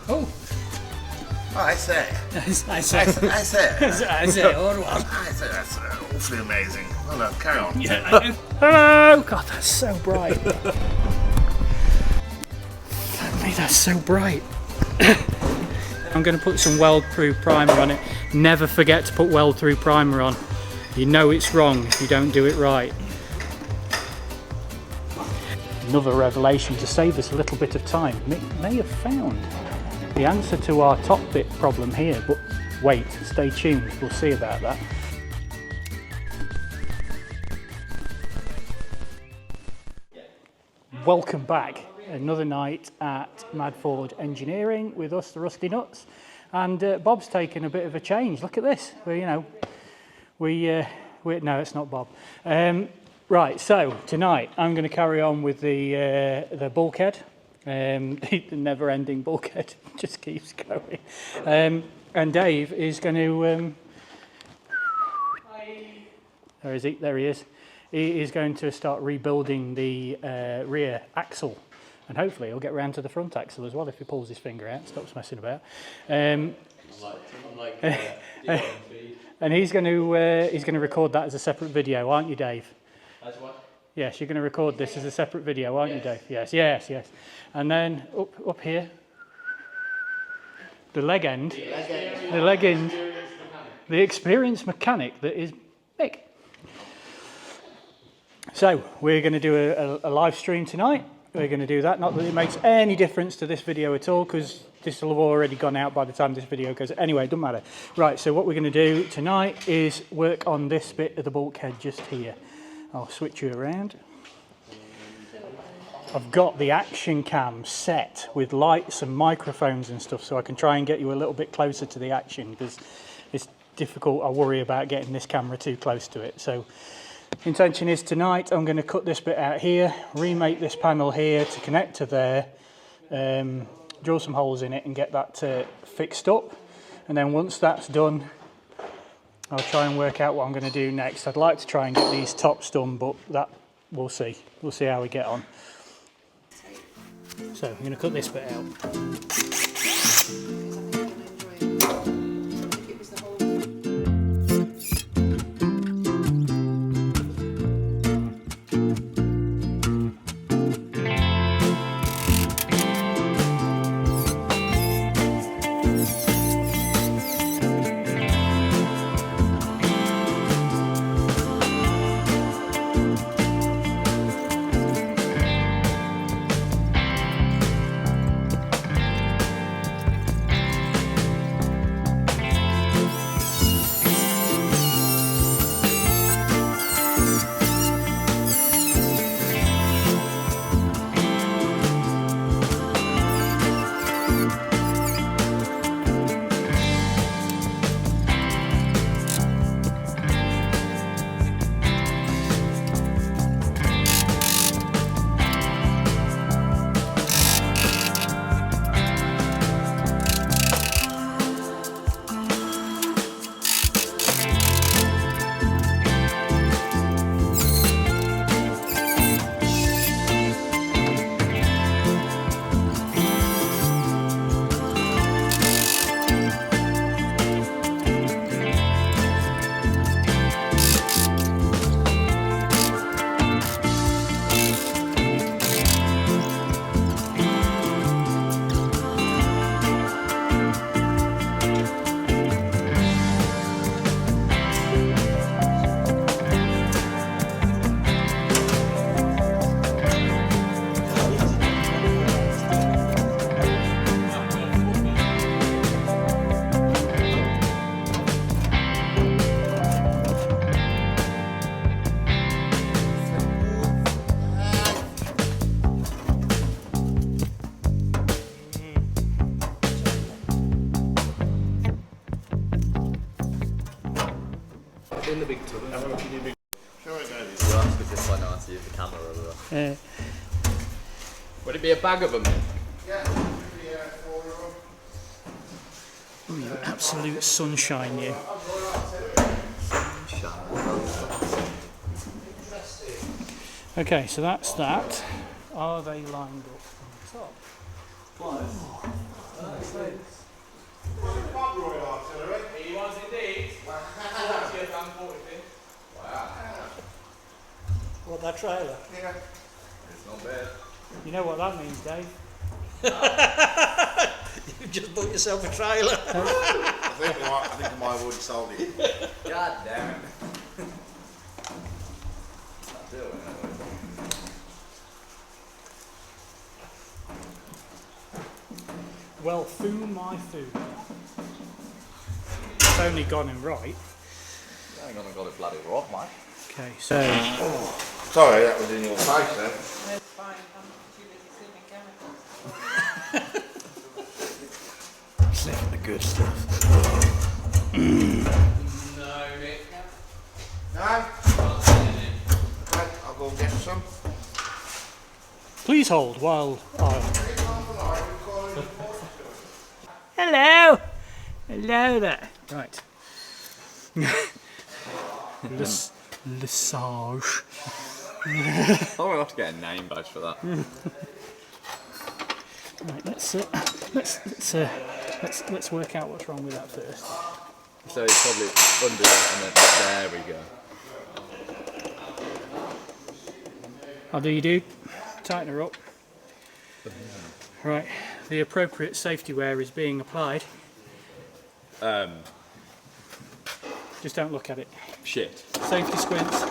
Oh. I say. I say. I say. I say, all right. I say that's awfully amazing. Well done, carry on. Yeah. Hello! God, that's so bright. That's so bright. I'm going to put some weld-proof primer on it. Never forget to put weld-through primer on. You know it's wrong if you don't do it right. Another revelation to save us a little bit of time. Mick may have found the answer to our top bit problem here, but wait, stay tuned, we'll see about that. Welcome back. Another night at Madforge Engineering with us, the Rusty Nuts, and Bob's taken a bit of a change. Look at this. No, it's not Bob. Right, so tonight I'm going to carry on with the bulkhead. The never-ending bulkhead just keeps going. And Dave is going to. There is he. There he is. He is going to start rebuilding the rear axle. And hopefully he'll get round to the front axle as well if he pulls his finger out and stops messing about. And he's going to record that as a separate video, aren't you, Dave? As what? Yes, you're going to record this as a separate video, aren't you, Dave? Yes. And then up here, the leg end, the experienced mechanic that is Mick. So we're going to do a live stream tonight. We're going to do that. Not that it makes any difference to this video at all, because this will have already gone out by the time this video goes. Anyway, it doesn't matter. Right, so what we're going to do tonight is work on this bit of the bulkhead just here. I'll switch you around. I've got the action cam set with lights and microphones and stuff, so I can try and get you a little bit closer to the action, because it's difficult. I worry about getting this camera too close to it. So intention is tonight I'm going to cut this bit out here, remake this panel here to connect to there, drill some holes in it and get that fixed up. And then once that's done, I'll try and work out what I'm going to do next. I'd like to try and get these tops done, but that we'll see. We'll see how we get on. So I'm going to cut this bit out. In the big tub. Sure it goes. You'll have to just like not to use the camera over. Would it be a bag of them? Yeah, maybe 4 of them. Ooh, you absolute sunshine, you. Okay, so that's that. Are they lined up on the top? He was indeed. What, that trailer? Yeah. It's not bad. You know what that means, Dave? You just bought yourself a trailer. I think I might have already sold it. God damn it. Not doing it. Well, foo my foo. It's only gone and right. I ain't gonna got it bloody rock, mate. Okay, so Sorry, that was in your face then. That's fine. I'm too busy sipping chemicals. Saving the good stuff. No, Rick. No? Okay, I'll go and get some. please hold while I... Hello! Hello there. Right. Lesage. Oh, we'll have to get a name badge for that. Right, let's work out what's wrong with that first. So it's probably under it, and then there we go. How do you do? Tighten her up. Right, the appropriate safety wear is being applied. Just don't look at it. Shit. Safety squints.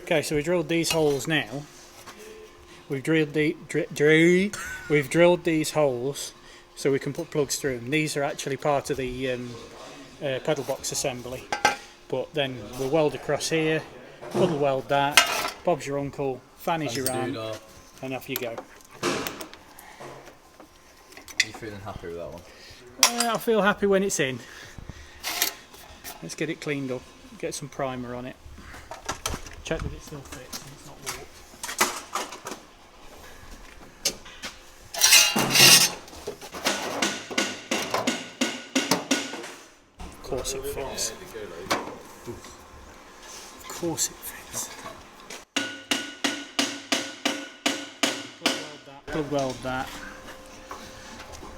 Okay, so we drilled these holes now. We've drilled we've drilled these holes so we can put plugs through them. These are actually part of the pedal box assembly. But then we'll weld across here, puddle weld that. Bob's your uncle, fan is your aunt, and off you go. Are you feeling happy with that one? I feel happy when it's in. Let's get it cleaned up, get some primer on it. Check that it still fits and it's not warped. Of course it fits. Of course it fits. Plug weld that.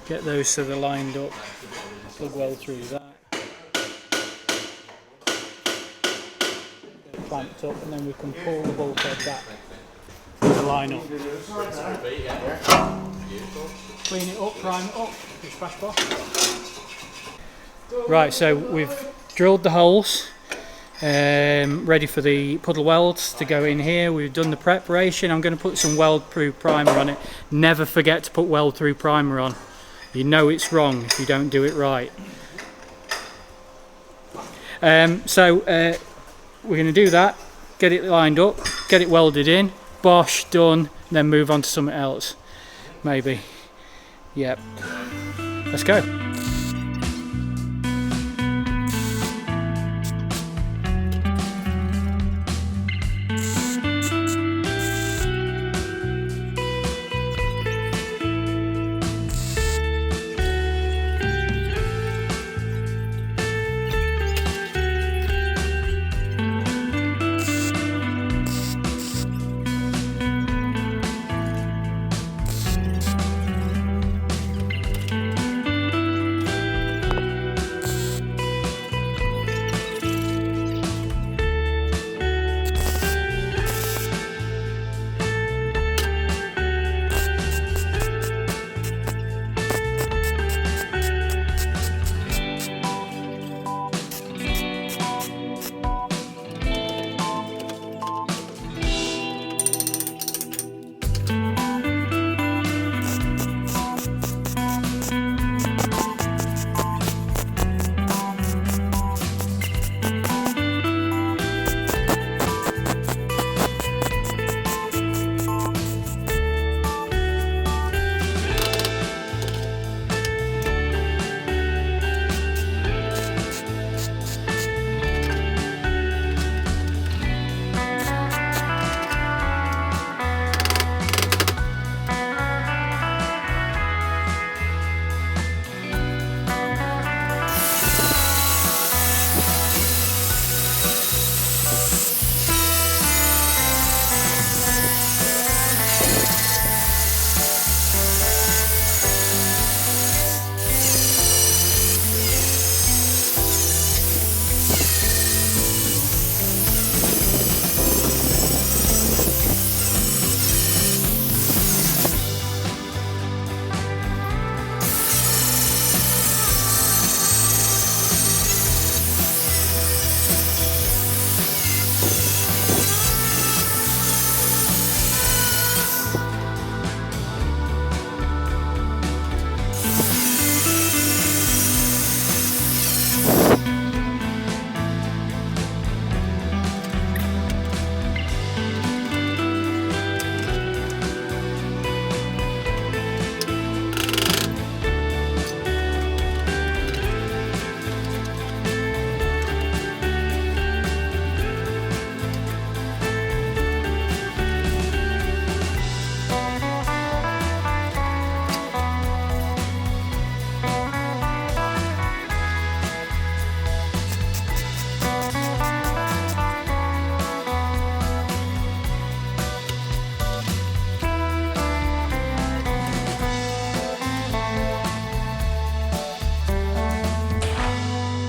Get those so they're lined up. Plug weld through that. Clamped up, and then we can pull the bulkhead back to line up. Clean it up, prime it up. Push back off. Right, so we've drilled the holes, ready for the puddle welds to go in here. We've done the preparation. I'm going to put some weld-proof primer on it. Never forget to put weld-through primer on. You know it's wrong if you don't do it right. We're going to do that, get it lined up, get it welded in, bosh, done, then move on to something else. Maybe. Yep. Let's go.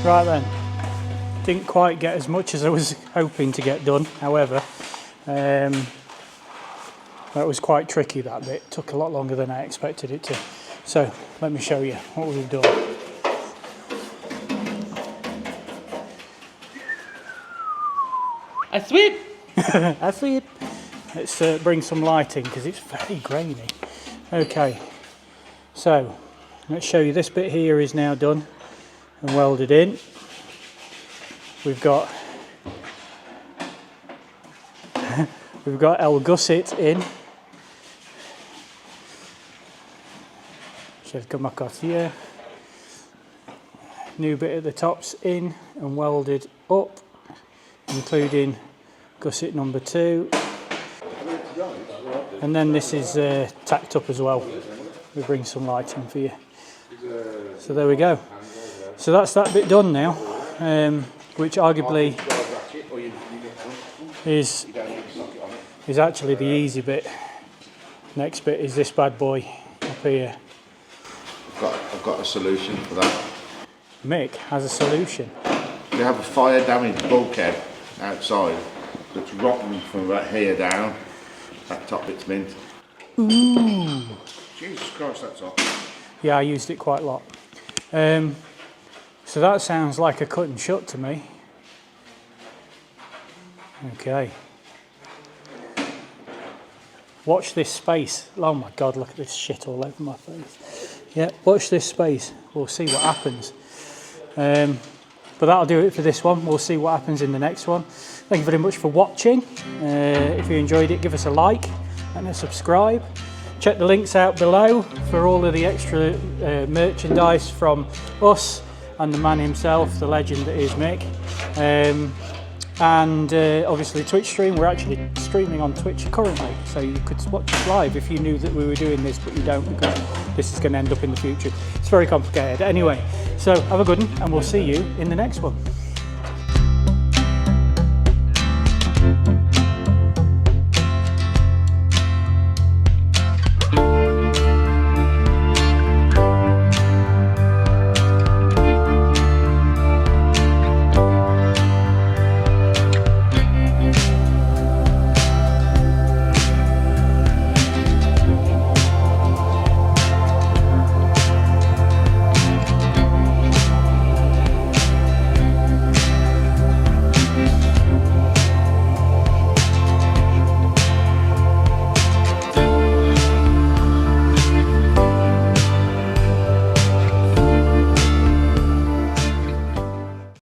Right then, didn't quite get as much as I was hoping to get done, however, that was quite tricky, that bit. Took a lot longer than I expected it to. So let me show you what we've done. I sweep. I see it. Let's bring some lighting because it's very grainy. Okay, so let's show you, this bit here is now done and welded in. We've got El Gusset in. So come across here. New bit at the top's in and welded up, including gusset number 2. And then this is tacked up as well. We bring some lighting for you. So there we go. So that's that bit done now, which arguably is actually the easy bit. Next bit is this bad boy up here. I've got a solution for that. Mick has a solution. We have a fire damaged bulkhead outside that's rotten from right here down. That top bit's mint. Ooh. Jesus Christ, that's hot. Yeah, I used it quite a lot. So that sounds like a cut and shut to me. Okay. Watch this space. Oh my God, look at this shit all over my face. Yeah, watch this space. We'll see what happens. But that'll do it for this one. We'll see what happens in the next one. Thank you very much for watching. If you enjoyed it, give us a like and a subscribe. Check the links out below for all of the extra merchandise from us and the man himself, the legend that is Mick. And obviously Twitch stream. We're actually streaming on Twitch currently, so you could watch us live if you knew that we were doing this, but you don't, because this is going to end up in the future. It's very complicated. Anyway, so have a good one, and we'll see you in the next one.